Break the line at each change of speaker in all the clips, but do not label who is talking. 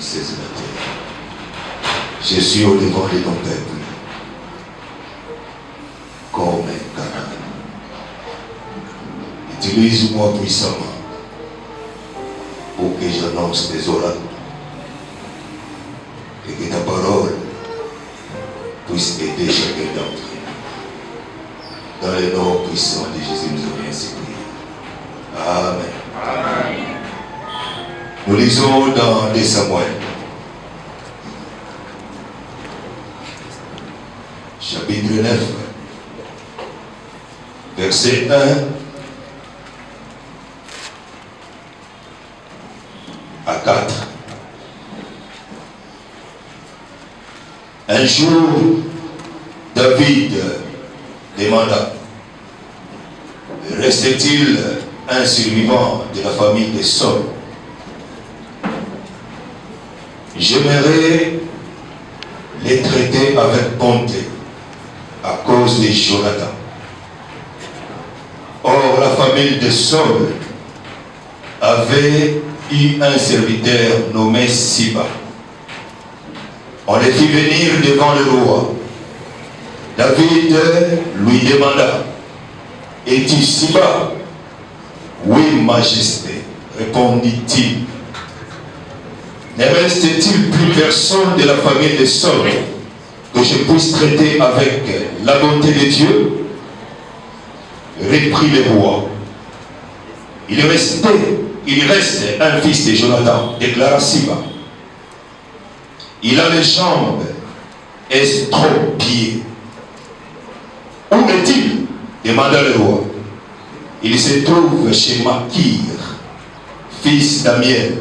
cieux et la terre. Je suis au devant de ton peuple, comme un canal. Utilise-moi puissamment pour que j'annonce tes oracles et que ta parole puisse aider chacun d'entre eux. Dans le nom puissant de Jésus, nous avons ainsi prié. Amen. Amen. Nous lisons dans 2 Samuel, chapitre 9, verset 1 à 4. Un jour, David demanda: restait-il un survivant de la famille de Saul? J'aimerais les traiter avec bonté à cause de Jonathan. Or, la famille de Saul avait eu un serviteur nommé Siba. On les fit venir devant le roi. David lui demanda: es-tu Siba? Oui, majesté, répondit-il. Ne reste-t-il plus personne de la famille de Saul que je puisse traiter avec la bonté de Dieu? Reprit le roi. Il reste un fils de Jonathan, déclara Siba. Il a les jambes estropiées. Où est-il? Demanda le roi. Il se trouve chez Makir, fils d'Amiel,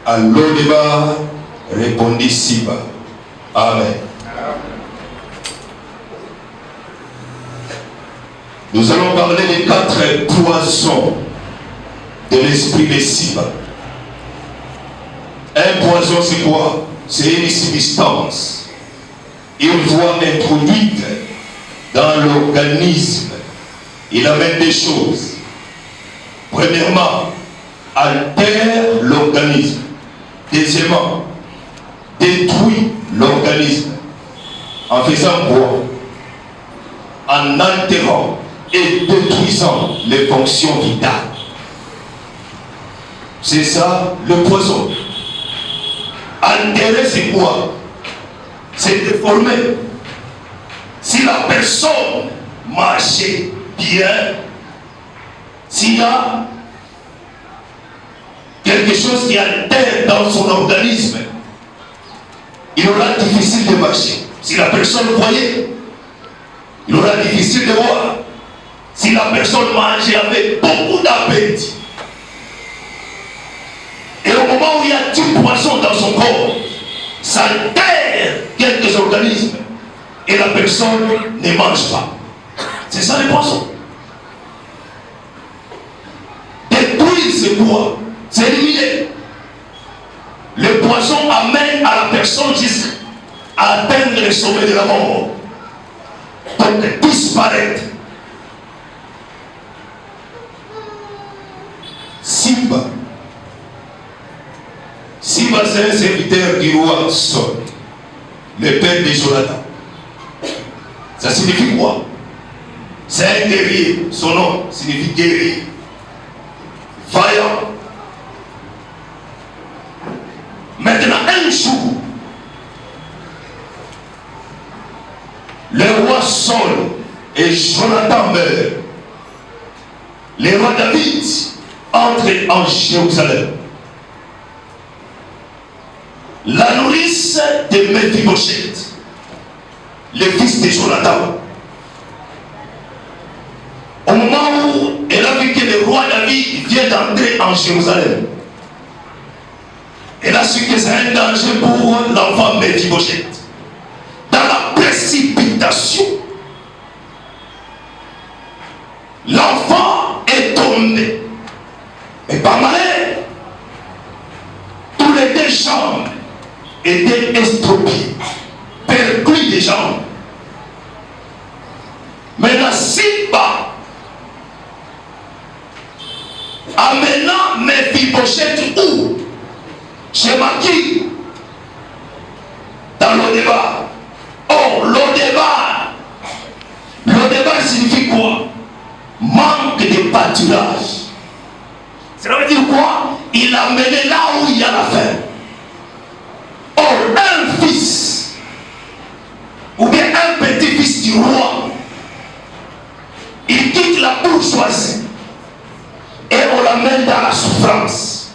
à Lo-Debar, répondit Siba. Amen. Nous allons parler des 4 poisons de l'esprit de Siba. Un poison, c'est quoi? C'est une substance, une voie introduite dans l'organisme. Il amène des choses. Premièrement, altère l'organisme. Deuxièmement, détruit l'organisme. En faisant quoi? En altérant et détruisant les fonctions vitales. C'est ça le poison. Altérer, c'est quoi? C'est déformer. Si la personne marchait bien, s'il y a quelque chose qui altère dans son organisme, il aura difficile de marcher. Si la personne voyait, il aura difficile de voir. Si la personne mangeait avec beaucoup d'appétit, et au moment où il y a du poison dans son corps, ça altère quelques organismes et la personne ne mange pas. C'est ça le poison. Détruire, c'est quoi? C'est éliminer. Le poison amène à la personne jusqu'à atteindre le sommet de la mort. Donc disparaître. Siba. Siba, c'est un serviteur du roi Saul, le père de Jonathan. Ça signifie quoi? C'est un guerrier. Son nom signifie guerrier. Vaillant. Maintenant, un jour, le roi Saul et Jonathan meurent. Le roi David entre en Jérusalem. La nourrice de Mephibosheth, le fils de Jonathan, au moment où elle a vu que le roi David vient d'entrer en Jérusalem, elle a su que c'est un danger pour l'enfant Mephibosheth. Dans la précipitation, l'enfant est tombé. Mais par malheur, tous les 2 jambes étaient estropiées, perclus des jambes. Mais la Siba, amenant Mephibosheth où? Chez Makir, dans le débat. Oh, le débat signifie quoi? Manque de pâturage. Cela veut dire quoi? Il a mené là où il y a la faim. Or, un fils, ou bien un petit-fils du roi, il quitte la bourgeoisie et on l'amène dans la souffrance.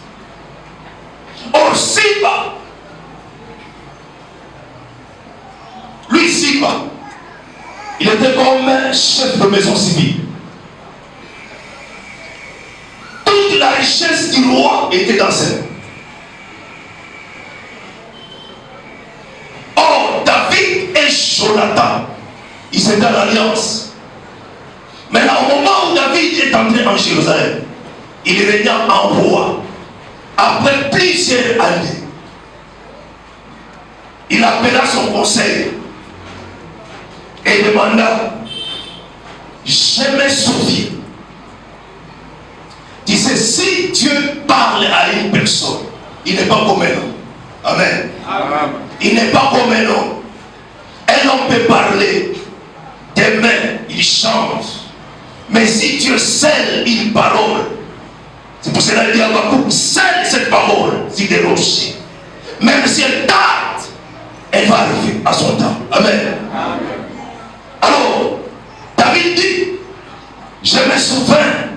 Or, Siba, lui Siba, il était comme un chef de maison civile. Toute la richesse du roi était dans ses mains. Or, David et Jonathan, ils étaient en alliance. Maintenant, au moment où David est entré en Jérusalem, il régna en roi. Après plusieurs années, il appela son conseil et demanda: je me souviens. Tu sais, si Dieu parle à une personne, il n'est pas comme un homme. Amen. Amen. Il n'est pas comme un homme. Un homme peut parler, demain il change. Mais si Dieu scelle une parole, c'est pour cela qu'il dit à Habakkuk: scelle cette parole sur des rochers. Même si elle tarde, elle va arriver à son temps. Amen. Amen. Alors, David dit: je me souviens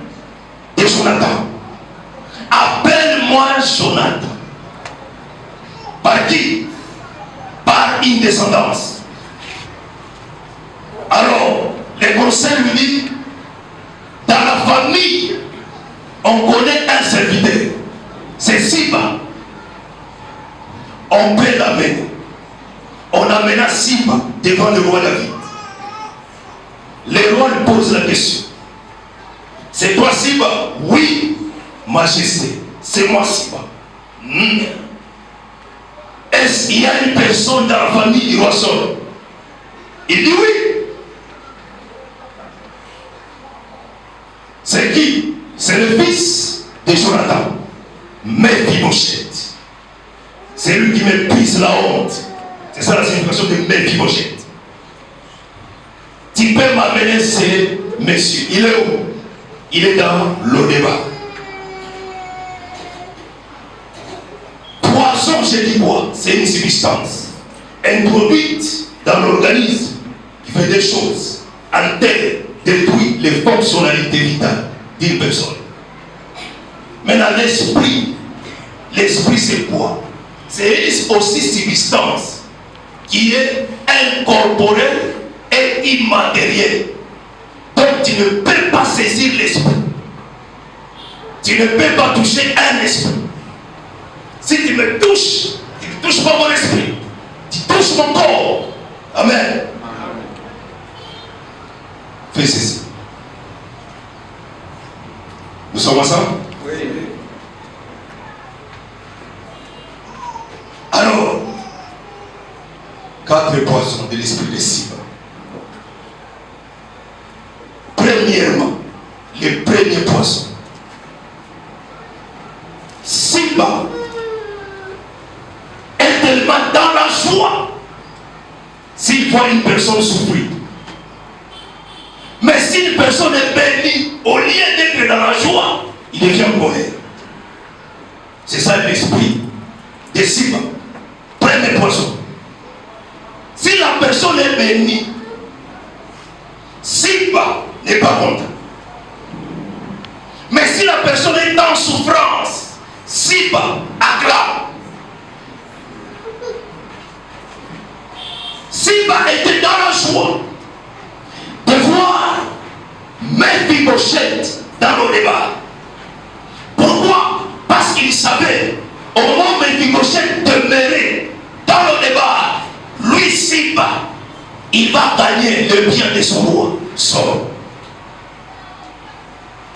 de Jonathan. Appelle-moi Jonathan. Par qui? Par une descendance. Alors, le conseil lui dit: dans la famille, on connaît un serviteur. C'est Siba. On peut l'amener. On amena Siba devant le roi David. Le roi lui pose la question: c'est toi Siba? Oui, majesté, c'est moi Siba. Est-ce qu'il y a une personne dans la famille du roi Saul? Il dit oui. C'est qui? C'est le fils de Jonathan, Mephibosheth. C'est lui qui méprise la honte. C'est ça la signification de Mephibosheth. Tu peux m'amener ce monsieur. Il est où? Il est dans le débat. Poisson, je dis quoi? C'est une substance introduite dans l'organisme qui fait des choses en terre, détruit les fonctionnalités vitales d'une personne. Maintenant, l'esprit c'est quoi? C'est aussi substance qui est incorporelle et immatérielle. Donc tu ne peux pas saisir l'esprit. Tu ne peux pas toucher un esprit. Si tu me touches, tu ne touches pas mon esprit. Tu touches mon corps. Amen. Fais ceci. Nous sommes ensemble? Oui. Alors, 4 poissons de l'esprit de Siba. Premièrement, le premier poisson. Siba est tellement dans la joie s'il voit une personne souffrir. Mais si une personne est bénie, au lieu d'être dans la joie, il devient en colère. C'est ça l'esprit de Siba. Premier poisson. Si la personne est bénie, Siba n'est pas content. Mais si la personne est en souffrance, Siba acclame. Siba était dans la joie de voir Mephibosheth dans le débat. Pourquoi? Parce qu'il savait, au moment où Mephibosheth demeurait dans le débat, lui Siba, il va gagner le bien de son roi, Saul.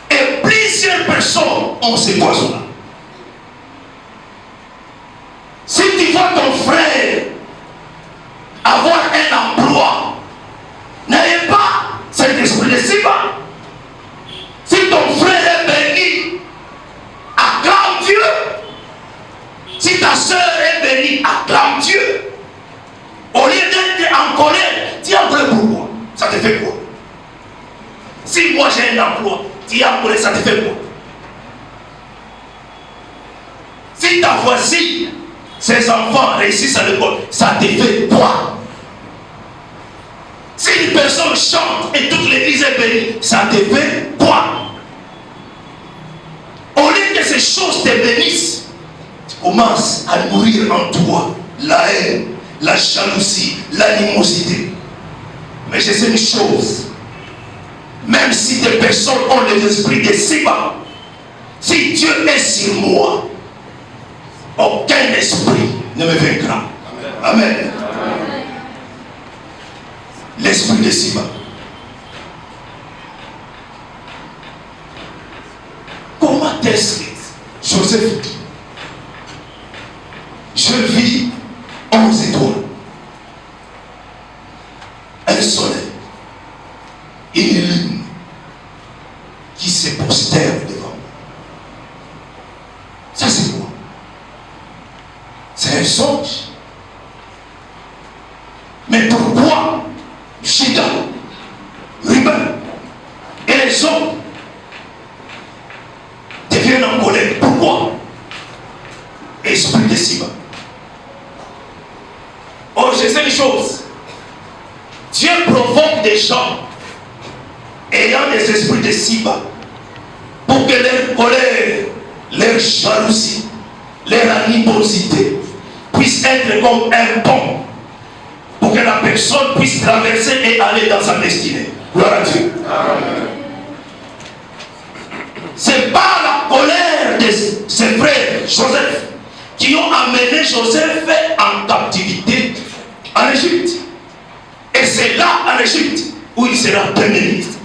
Et plusieurs personnes ont ces poisons-là. Si tu vois ton frère avoir un emploi, n'ayez pas cet esprit de Siba. Si ton frère est béni, acclame Dieu. Si ta soeur est bénie, acclame Dieu. te fait quoi? Si moi j'ai un emploi, tu as appelé, ça te fait quoi? Si ta voisine, ses enfants réussissent à l'école, ça te fait quoi? Si une personne chante et toute l'église est bénie, ça te fait quoi? Au lieu que ces choses te bénissent, tu commences à nourrir en toi la haine, la jalousie, l'animosité. Mais je sais une chose, même si des personnes ont les esprits de Siba, si Dieu est sur moi, aucun esprit ne me vaincra. Amen. L'esprit de Siba. Comment est-ce que Joseph dit, je vis 11 étoiles, un soleil, une lune qui se posterne devant moi. Ça c'est quoi? C'est un songe. Mais pourquoi Judas, Ruben et les autres deviennent en colère? Pourquoi? Esprit de Siba. Oh, je sais une chose. Dieu provoque des gens ayant des esprits de Siba pour que leur colère, leur jalousie, leur animosité puisse être comme un pont pour que la personne puisse traverser et aller dans sa destinée. Gloire à Dieu. Ce n'est pas la colère de ses frères Joseph qui ont amené Joseph en captivité en Égypte. Et c'est là en Égypte où il sera premier ministre.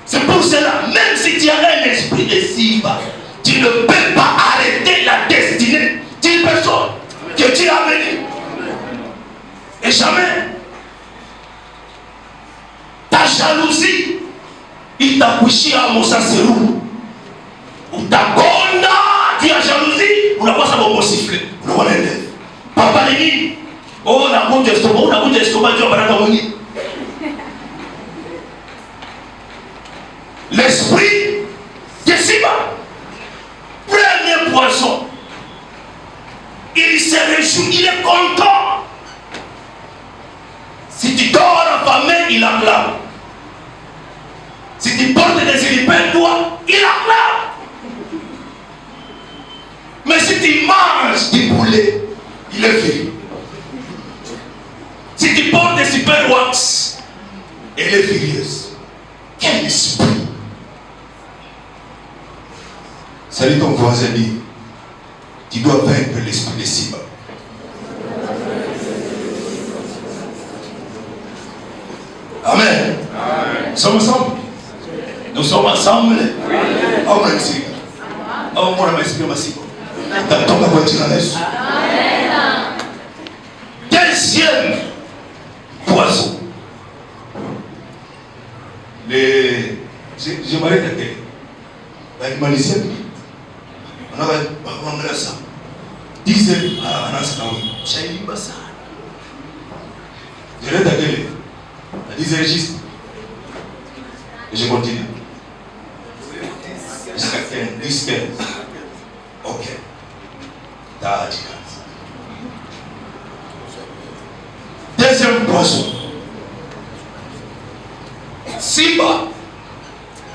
C'est pour cela, même si tu as un esprit de Siba, tu ne peux pas arrêter la destinée d'une personne que tu as amenée. Et jamais ta jalousie, il t'a couché à Moussa Serou. Ou ta gonda, tu as jalousie, ou la voix ça va siffler. Ou la voix l'élève. Papa Léni, oh, la goutte d'estomac, tu vas pas la moni. L'esprit de Siba, premier poisson, il se réjouit, il est content. Si tu dors affamé, il acclame. Si tu portes des élipènes, toi, il acclame. Mais si tu manges du poulet, il est fini. Si tu portes des super wax, elle est furieuse. Quel esprit! Salut ton voisin, dit, tu dois vaincre l'esprit de Siba. Amen. Nous sommes ensemble. Nous sommes ensemble. Oh, mon esprit. Oh, mon esprit, mon esprit. Dans ta voiture à l'aise. Deuxième poisson. Je m'arrête à quel? Avec Malaysia. On a ça. 10 heures. Ah, on a ça. Je l'arrête à quel? À 10 heures juste. Et je continue. Jusqu'à 10, 15. Ok. T'as dit. Deuxième poisson. Siba.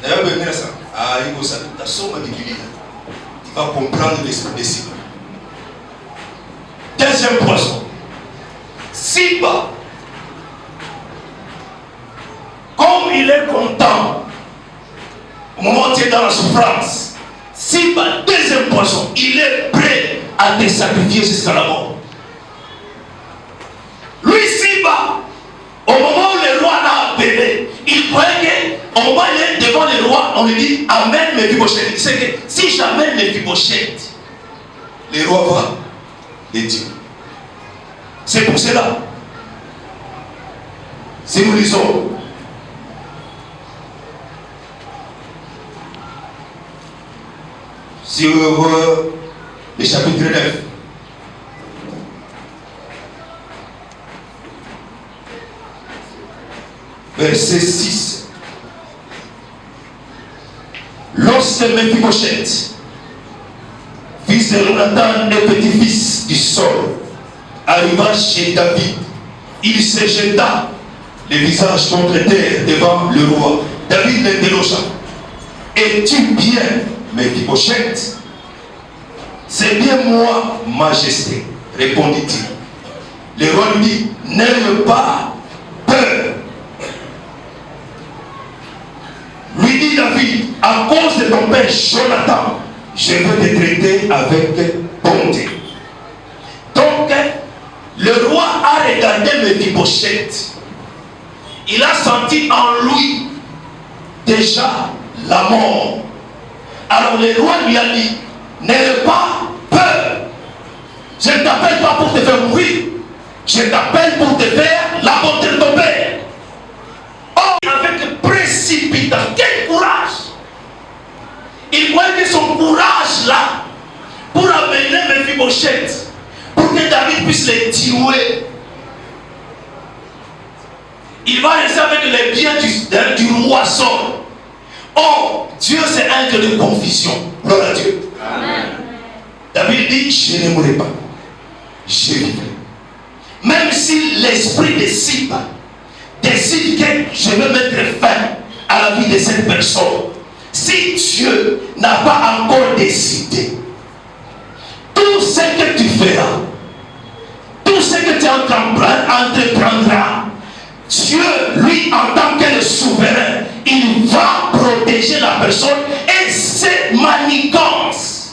D'ailleurs, ben, ça. Ah, il faut ça. Ta somme de Guinée. Tu vas comprendre l'esprit de Siba. Deuxième poisson. Siba. Comme il est content au moment où tu es dans la souffrance, Siba, deuxième poisson, il est prêt à te sacrifier jusqu'à la mort. Lui, Siba, au moment où le roi l'a appelé, il croyait qu'au moment où il est devant le roi, on lui dit amène Mephibosheth. Il sait que si j'amène Mephibosheth, le roi va les tuer. C'est pour cela. Si nous lisons sur le chapitre 9, verset 6. Lorsque Mephibosheth, fils de Jonathan et petit-fils du Saul, arriva chez David, il se jeta le visage contre terre devant le roi. David l'interrogea. Es-tu bien, Mephibosheth? C'est bien moi, majesté, répondit-il. Le roi lui dit, n'aie pas peur. Lui dit David, à cause de ton père Jonathan, je veux te traiter avec bonté. Donc, le roi a regardé Mephibosheth. Il a senti en lui déjà la mort. Alors le roi lui a dit, n'aie pas peur. Je ne t'appelle pas pour te faire mourir. Je t'appelle pour te faire la bonté de ton père. Or, avec précipitation, quel courage. Il voyait que son courage là, pour amener Mephibosheth, pour que David puisse les tuer. Il va rester avec les biens du roi Saul. Oh, Dieu c'est un Dieu de confusion. Gloire à Dieu. Amen. David dit, je ne mourrai pas. Je vivrai. Même si l'esprit décide que je veux mettre fin à la vie de cette personne. Si Dieu n'a pas encore décidé, tout ce que tu feras, tout ce que tu entreprendras, Dieu, lui, en tant que le souverain, il va protéger la personne et cette manigance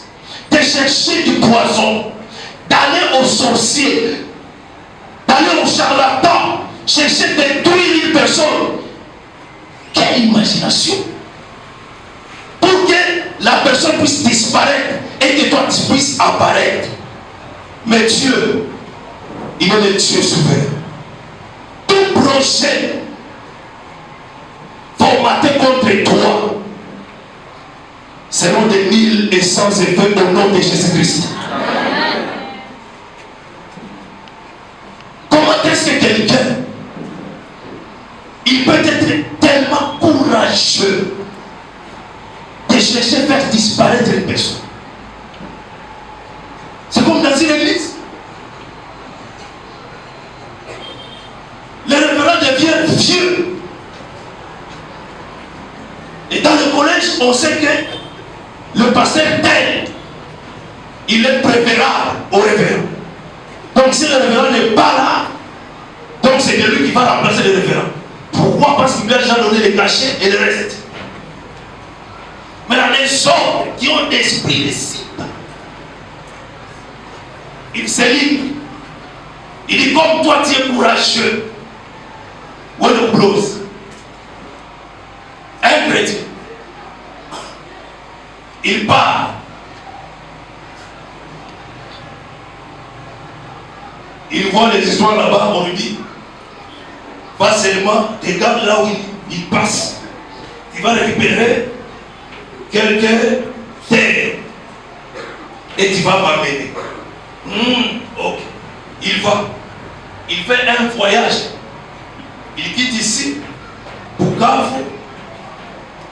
de chercher du poison, d'aller au sorcier, d'aller au charlatan, chercher de détruire une personne. Quelle imagination! Pour que la personne puisse disparaître et que toi tu puisses apparaître. Mais Dieu, il est le Dieu souverain. Tout projet formaté contre toi seront des mille et sans effet au nom de Jésus-Christ. Comment est-ce que quelqu'un il peut être tellement courageux de chercher à faire disparaître une personne? C'est comme dans une église. Le révérend devient vieux. Et dans le collège, on sait que le pasteur tel, il est préférable au révérend. Donc si le révérend n'est pas là, donc c'est de lui qui va remplacer le révérend. Pourquoi? Parce qu'il lui a déjà donné les cachets et le reste. Maintenant, les hommes qui ont l'esprit de cible, ils se livrent. Il dit, comme toi tu es courageux, ou le blouse, un chrétien, il part. Il voit les histoires là-bas, on lui dit, pas seulement, regarde là où il passe, il va récupérer quelques terres et tu vas m'amener. Ok. Il va, il fait un voyage, il quitte ici, Bukavu,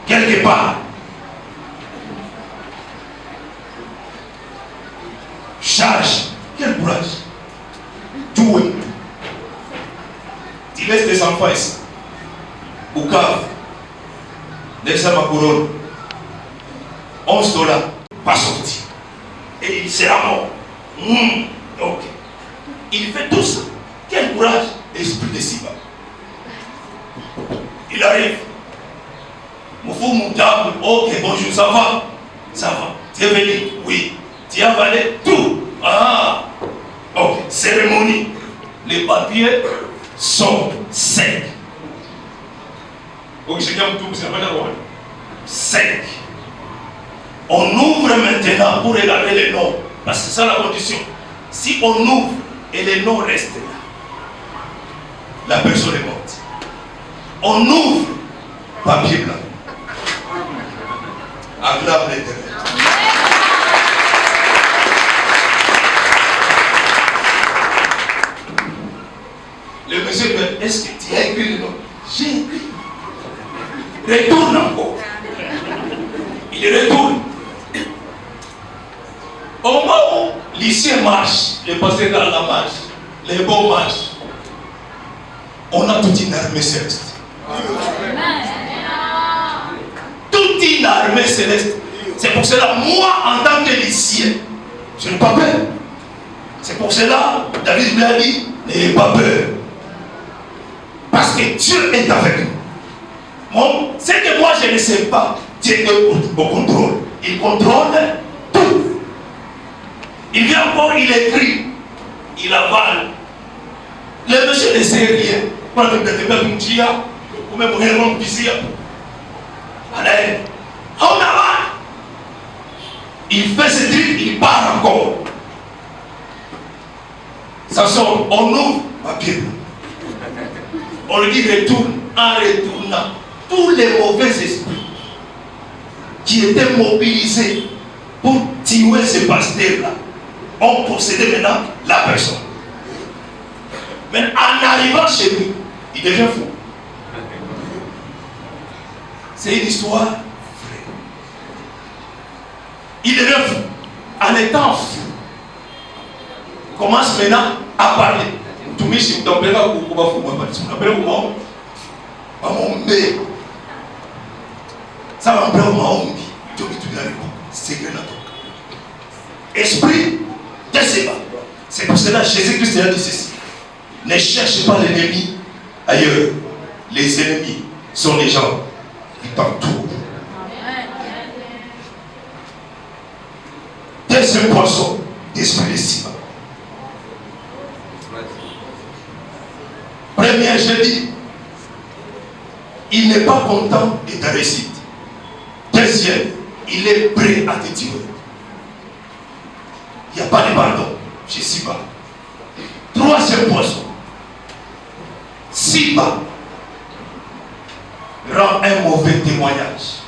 quelque part. Charge, quel courage. Doué. Tu laisses tes enfants ici. Bukavu. Laisse ma couronne. 11 $. Pas sorti. Et il sera mort. Ok. Il fait tout ça. Quel courage. Esprit de Siba. Il arrive. Moufou Moutable. Ok, bonjour, ça va? Ça va. Tu es venu? Oui. Tu as avalé tout. Ah. Ok. Cérémonie. Les papiers sont secs. Ok, chacun tout, c'est pas d'accord. Secs. On ouvre maintenant pour regarder les noms. Parce que c'est ça la condition. Si on ouvre et les noms restent là, la personne est morte. On ouvre, papier blanc. Acclame l'Éternel. Le monsieur dit, est-ce que tu as écrit le nom? J'ai écrit. retourne encore. Il retourne. Au moment où lycée marche, les pasteur dans la marche, les bons marchent, on a toute une armée céleste. Toute une armée céleste. C'est pour cela, moi, en tant que lycéen, je n'ai pas peur. C'est pour cela, David l'a dit, n'ayez pas peur. Parce que Dieu est avec nous. Bon, c'est que moi, je ne sais pas. Dieu est au contrôle. Il contrôle tout. Il vient encore, il écrit, il avale. Le monsieur ne sait rien. On avale. Il fait ce truc, il part encore. Ça sort, on ouvre ma Bible. On lui dit retourne. En retournant, tous les mauvais esprits qui étaient mobilisés pour tuer ce pasteur-là ont possédé maintenant la personne. Mais en arrivant chez lui, il devient fou. C'est une histoire vraie. Il devient fou. En étant fou, commence maintenant à parler. Tout le monde ça va esprit de Séba. C'est pour cela que Jésus-Christ a dit ceci. Ne cherchez pas l'ennemi ailleurs. Les ennemis sont les gens qui t'entourent. Deuxième poisson d'esprit de Séba. Premier, je dis, il n'est pas content de ta réussite. Deuxième, il est prêt à te tuer. Il n'y a pas de pardon chez Siba. Troisième poisson. Siba rend un mauvais témoignage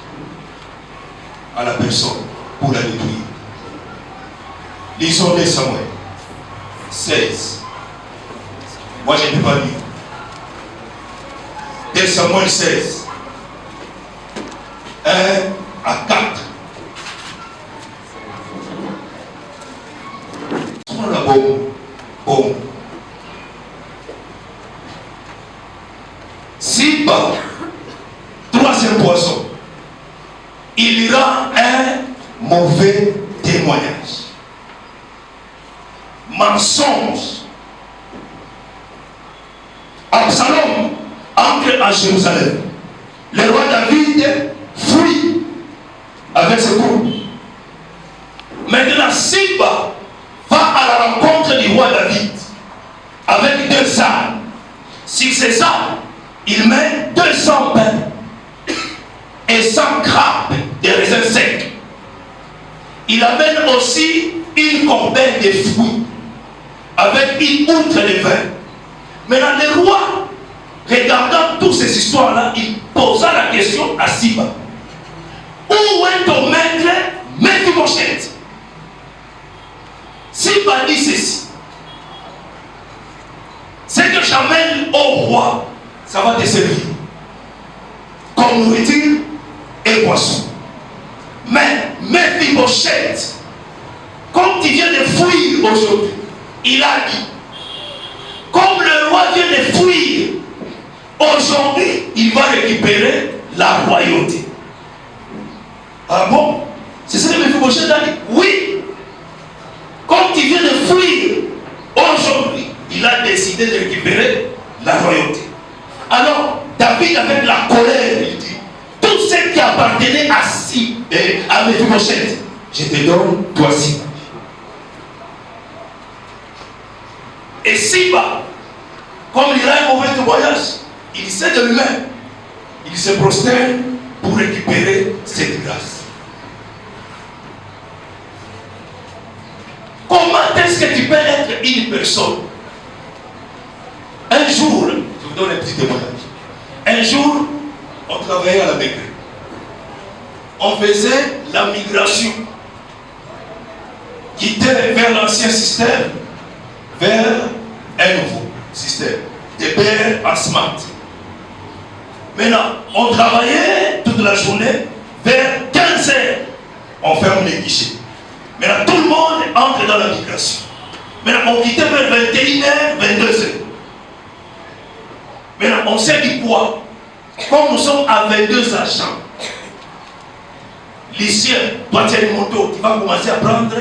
à la personne pour la détruire. Lisons les Samuel 16. Moi, je ne peux pas lire. 2 Samuel 16. 1 à 4. On a bon. Siba, troisième poisson, il rend un mauvais témoignage. Mensonge. Absalom entre à Jérusalem. Le roi David fuit avec ses troupes. Maintenant, Siba va à la rencontre du roi David avec 2 armes. Sur ces armes, il met 200 pains et 100 grappes de raisins secs. Il amène aussi une corbeille de fruits avec une outre de vin. Maintenant, le roi, regardant toutes ces histoires-là, il posa la question à Siba. Où est ton maître, Mephibosheth? Siba dit ceci. Ce que j'amène au roi, ça va te servir comme nourriture et boisson. Mais Mephibosheth, comme tu viens de fuir aujourd'hui, il a dit, comme le roi vient de fuir, aujourd'hui, il va récupérer la royauté. Ah bon? C'est ce que Mephibosheth a dit. Oui. Comme tu viens de fuir, aujourd'hui, il a décidé de récupérer la royauté. Alors, David, avec la colère, il dit, tout ce qui appartenait à Mephibosheth, je te donne toi Siba. Et Siba, comme il a un mauvais témoignage, il sait de lui-même, il se prosterne pour récupérer cette grâce. Comment est-ce que tu peux être une personne? Un jour, je vous donne un petit témoignage. Un jour, on travaillait à la Bégré. On faisait la migration. Quitter vers l'ancien système, vers un nouveau système. De père à smart. Maintenant, on travaillait tout toute la journée. Vers 15 heures, on ferme les guichets. Maintenant, tout le monde entre dans la migration. Maintenant, on quittait vers 21h, 22h. Maintenant, on s'est dit quoi? Comme nous sommes à 22 agents, lycéen, toi tu as une moto, tu vas commencer à prendre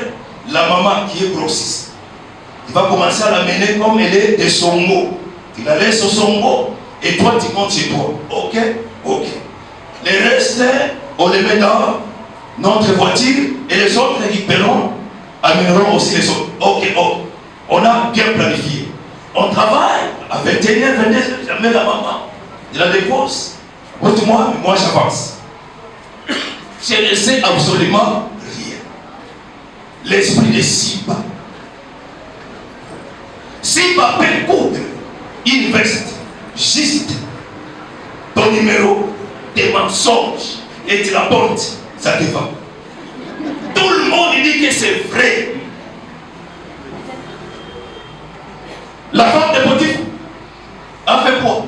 la maman qui est grossiste. Tu vas commencer à la mener comme elle est de Songo. Tu la laisses au Songo et toi tu montes chez toi. Ok? Ok. Les restes, on les met dans notre voiture et les autres récupéreront, amèneront aussi les autres. Ok, ok. On a bien planifié. On travaille à 21h, 22h, j'amène la maman. Je la dépose. Moi, j'avance. Je ne sais absolument rien. L'esprit de Siba. Siba peut coudre une veste, juste ton numéro, des mensonges, et tu la portes, ça te va. Tout le monde dit que c'est vrai. La femme de Potiphar a fait quoi?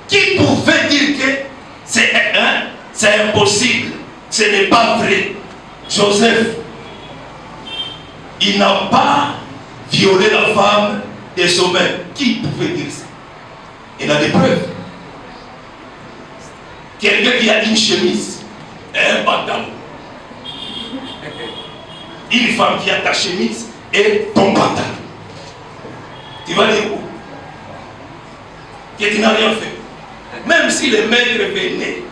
Qui pouvait dire que c'est impossible, ce n'est pas vrai? Joseph, il n'a pas violé la femme de son maître. Qui pouvait dire ça? Il a des preuves. Quelqu'un qui a une chemise et un pantalon. Une femme qui a ta chemise et ton pantalon. Tu vas dire où? Que tu n'as rien fait. Même si les maîtres venaient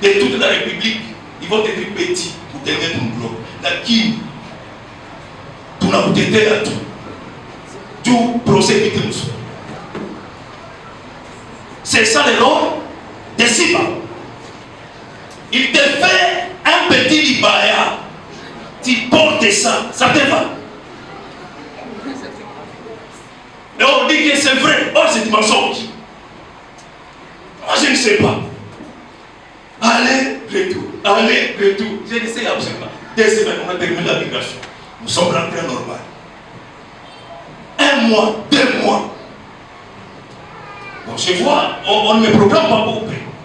de toute la République, ils vont te dire petit pour te mettre un bloc. Lakini, tu n'as pas été à tout. Tu procèdes comme ça. C'est ça le rôle de Siba. Il te fait un petit libaya. Tu portes ça, ça te va. Et on dit que c'est vrai. Oh, c'est du mensonge. Moi, je ne sais pas. Allez, retour. Allez, retour. Je ne sais absolument. 2 semaines, on a terminé la migration. Nous sommes rentrés normal. 1 mois, 2 mois. Donc, je vois, on ne me programme pas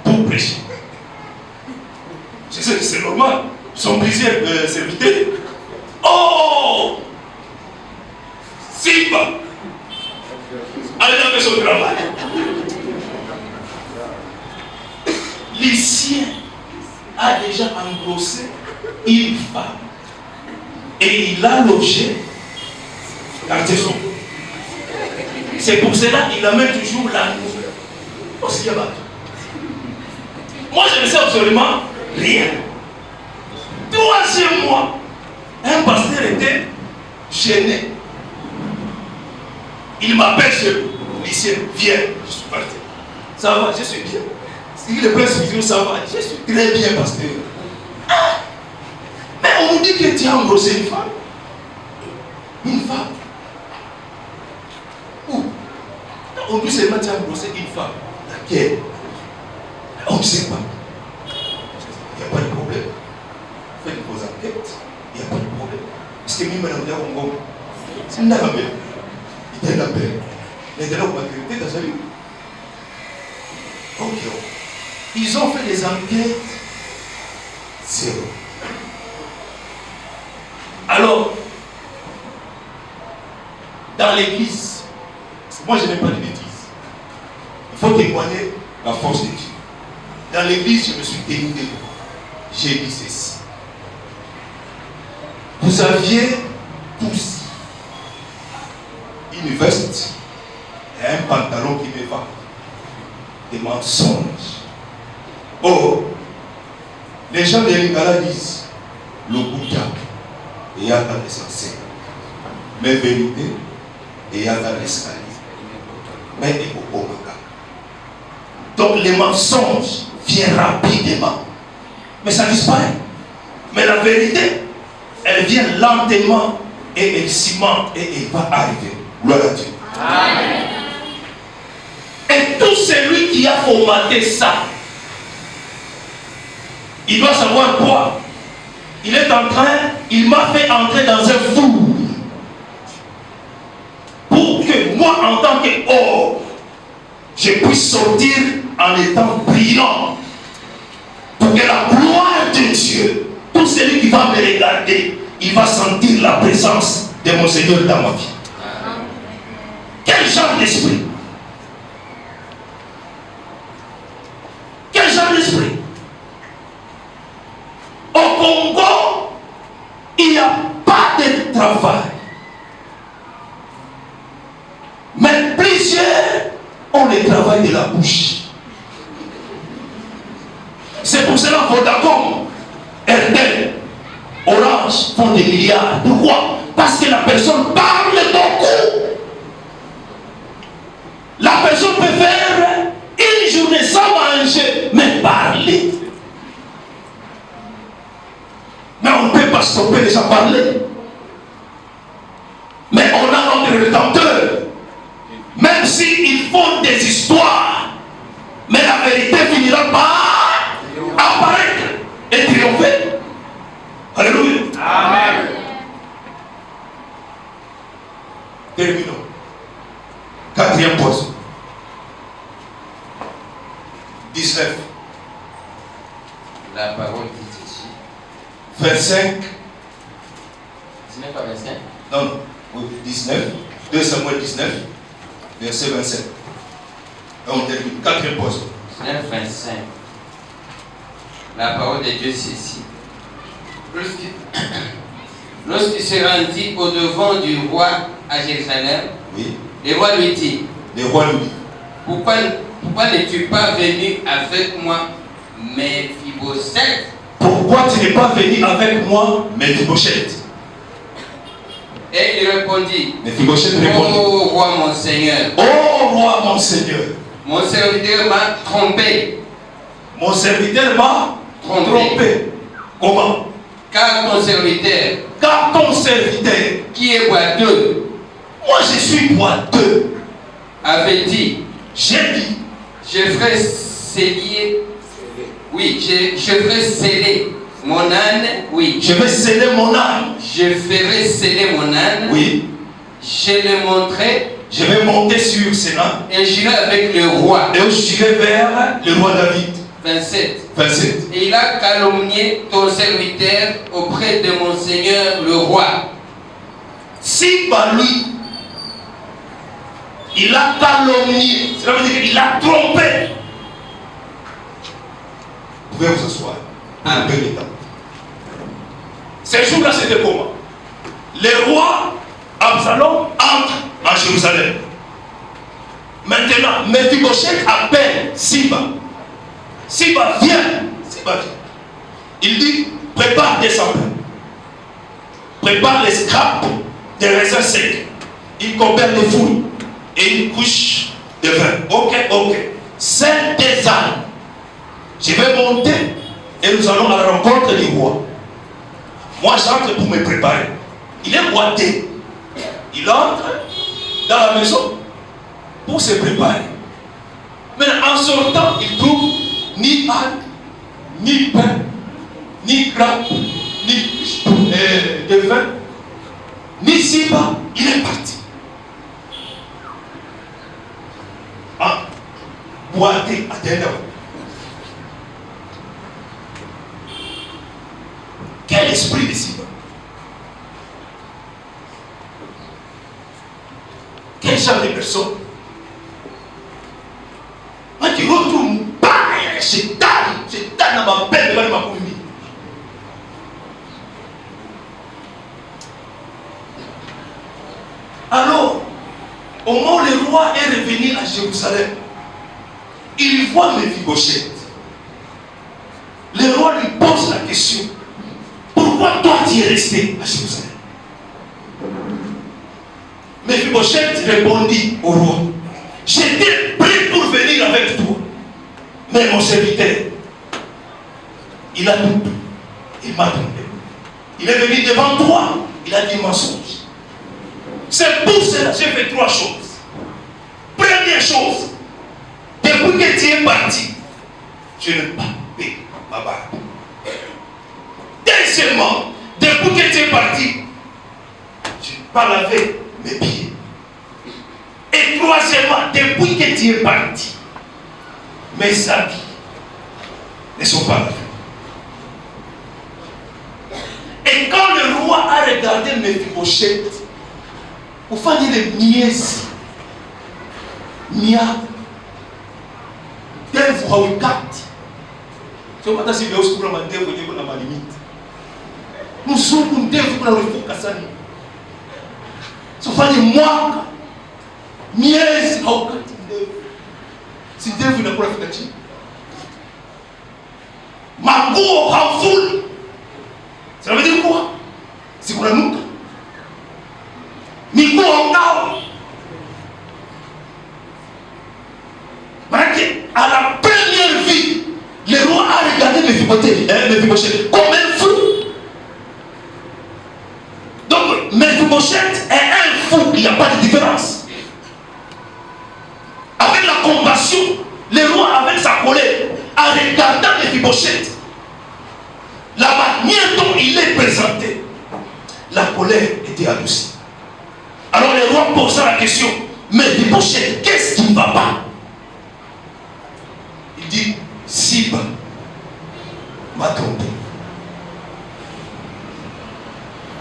pour prêcher. Je sais que c'est normal. Nous sommes plusieurs serviteurs. Oh! Siba! Allez dans son travail. Lycien a déjà engrossé une femme et il a logé l'artisan. C'est pour cela qu'il amène toujours la nouvelle. Aussi à bateau. Moi je ne sais absolument rien. 3e mois, un pasteur était gêné. Il m'appelle chez lui. Lycien, viens, je suis parti. Ça va, je suis bien. Si le prince vidéo, ça va, je suis très bien, pasteur. Ah! Mais on nous dit que tu as engrossé une femme. Une femme. Où? On dit seulement que tu as engrossé une femme. Laquelle? On ne sait pas. Il n'y a pas de problème. Faites vos enquêtes. Il n'y a pas de problème. Parce que même madame Diakongo, c'est une appel. Il y a un appel. Mais de là, on va vérité, t'as salué. Ok. Ils ont fait des enquêtes. 0. Alors, dans l'église, moi je n'aime pas les bêtises. Il faut témoigner la force de Dieu. Dans l'église, je me suis tenu debout. J'ai dit ceci. Vous aviez tous une veste et un pantalon qui me va. Des mensonges. Oh, les gens de Lingala disent le Bouddha et Yata l'essentiel. Mais vérité et Yata l'escalier. Mais et Okomaka. Donc les mensonges viennent rapidement. Mais ça disparaît. Mais la vérité, elle vient lentement et elle cimente et elle va arriver. Gloire à Dieu. Amen. Et tout celui qui a formaté ça, il doit savoir quoi. Il est en train, il m'a fait entrer dans un four. Pour que moi, en tant que homme, je puisse sortir en étant brillant. va me regarder, il va sentir la présence de mon Seigneur dans ma vie. Quel genre d'esprit? Quel genre d'esprit? Au Congo, il n'y a pas de travail. Mais plusieurs ont le travail de la bouche. C'est pour cela que Vodacom, RTL, Orange font des milliards. Pourquoi? Parce que la personne parle beaucoup. La personne peut faire une journée sans manger, mais parler. Mais on ne peut pas stopper les gens parler. Mais on a notre rédempteur. Même s'ils font des histoires, mais la vérité finira par apparaître et triompher. Alléluia. Amen. Terminons. Quatrième poste. 19.
La parole dit ici.
25.
19 à 25.
Non, non. 19. 2 Samuel 19. Verset 27. Et on termine. Quatrième poste.
19, 25. La parole de Dieu c'est ici. Lorsqu'il se rendit au devant du roi à Jérusalem,
oui.
Le roi lui dit, pourquoi n'es-tu pas venu avec moi, Mephibosheth?
Pourquoi tu n'es pas venu avec moi, Mephibosheth?
Et il répondit,
oh
roi mon Seigneur,
oh roi mon Seigneur,
mon serviteur m'a trompé.
Mon serviteur m'a trompé. Comment?
Car ton serviteur,
qui
est boiteux,
moi je suis boiteux,
avait dit,
j'ai dit,
je ferai sceller, oui, je ferai sceller mon âne, oui.
Je vais sceller mon âne.
Je ferai sceller mon âne,
oui.
Je le montrerai.
Je vais monter sur ce âne.
Et j'irai avec le roi.
Et j'irai vers le roi David.
27.
Et
il a calomnié ton serviteur auprès de mon Seigneur le roi.
Si par lui, il a calomnié, cela veut dire qu'il a trompé. Vous pouvez vous asseoir. Un peu de temps. Ce jour-là, c'était comment? Le roi Absalom entre en Jérusalem. Maintenant, Mephibosheth appelle Siba. Siba vient. Il dit, prépare des samples. Prépare les scraps des raisins secs. Il coopère les fouilles. Et une couche de vin. Ok. 5 des ânes. Je vais monter et nous allons à la rencontre du roi. Moi, j'entre pour me préparer. Il est boité. Il entre dans la maison pour se préparer. Mais en sortant, il trouve ni âne, ni pain, ni grappe, ni de vin, ni Siba. Il est parti. Boité à terre. Quel esprit de Siba? Quel genre de personne? Moi qui retrouve c'est dans ma belle devant ma commune. Alors, au moment où le roi est revenu à Jérusalem, il voit Mephibosheth. Le roi lui pose la question, pourquoi toi tu es resté à Jérusalem? Mephibosheth répondit au roi, j'étais prêt pour venir avec toi, mais mon serviteur, il a tout pris, il m'a trompé. Il est venu devant toi, il a dit mensonge. C'est pour cela que j'ai fait 3 choses. Première chose, depuis que tu es parti, je n'ai pas payé ma barbe. Deuxièmement, depuis que tu es parti, je n'ai pas lavé mes pieds. Et troisièmement, depuis que tu es parti, mes habits ne sont pas lavés.
regardé Mephibosheth. Ufanye ile miezi miaka ndevu hauikati. Sio hata si leo sikuna mandevu yenyewe kuna malimiti. Mzungu ndevu kuna urefuka sana. Sifanye mwaka miezi haukati ndevu. Si ndevu inakuwa fika chini. Manguo haufuli. Ça veut dire quoi? C'est qu'on a nuka. Miguu haunao. À la première vie, le roi a regardé Mephibosheth comme un fou. Donc, Mephibosheth est un fou, il n'y a pas de différence. Avec la compassion, le roi, avec sa colère, en regardant Mephibosheth, la manière dont il est présenté, la colère était adoucie. Alors le roi posa la question, Mephibosheth, qu'est-ce qui ne va pas? Il dit, Siba m'a trompé.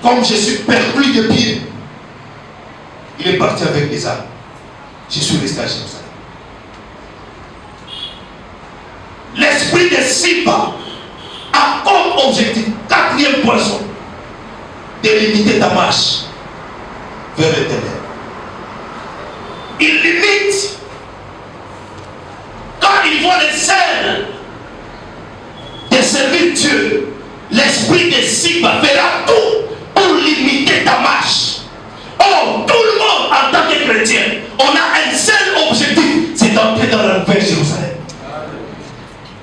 Comme je suis perdu de pied, il est parti avec les armes. Je suis resté à Jérusalem. L'esprit de Siba a comme objectif, quatrième poison, de limiter ta marche vers l'Éternel. Il limite. Quand il voit les scènes de servir Dieu, l'esprit de Siba fera tout pour limiter ta marche. Or, tout le monde en tant que chrétien, on a un seul objectif, c'est d'entrer dans la nouvelle Jérusalem.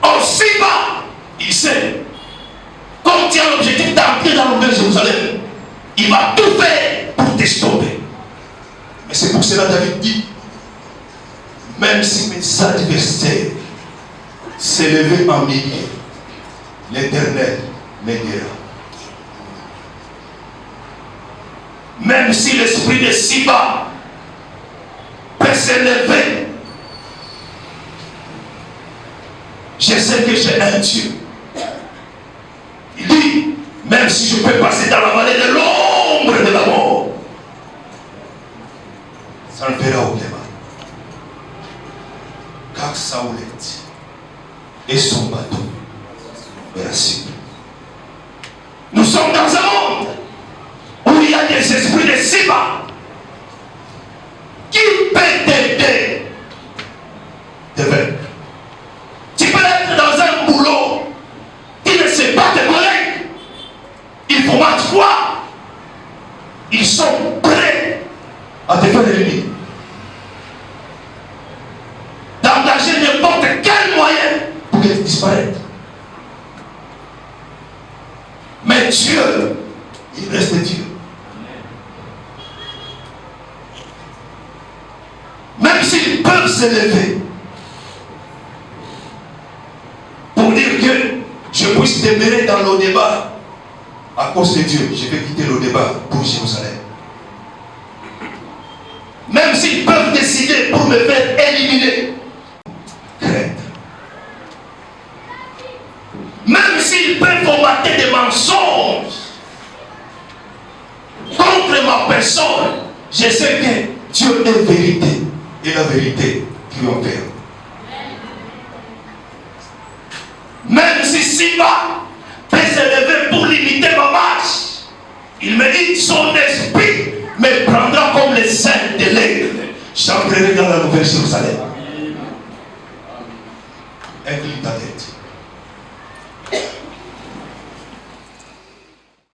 Or, Siba, il sait, comme tu as l'objectif d'entrer dans la nouvelle Jérusalem, il va tout faire pour t'estomper. Mais c'est pour cela que David dit, même si mes adversaires s'élevaient en milliers, l'Éternel m'aidera. Même si l'esprit de Siba peut s'élever, je sais que j'ai un Dieu. Il dit, même si je peux passer dans la vallée de l'ombre de la mort, ça ne fera aucun mal. Car Saoulette et son bateau est rassuré. Nous sommes dans un monde où il y a des esprits de Siba qui peuvent t'aider de vaincre. Tu peux être dans un boulot qui ne sait pas te connaître. Il faut mettre quoi? Ils sont prêts à te faire l'ennemi. D'engager n'importe quel moyen pour qu'elle disparaisse. Mais Dieu, il reste Dieu. Même s'ils peuvent s'élever pour dire que je puisse demeurer dans le débat à cause de Dieu, je vais quitter le débat pour Jérusalem. Même s'ils peuvent décider pour me faire éliminer, crainte. Même s'ils peuvent combattre des mensonges contre ma personne, je sais que Dieu est vérité et la vérité triomphera. Même si Siba peut s'élever pour limiter ma marche, il me dit son esprit me prendra comme les saints de l'aigle. J'entrerai dans la nouvelle Jérusalem. Incline ta tête.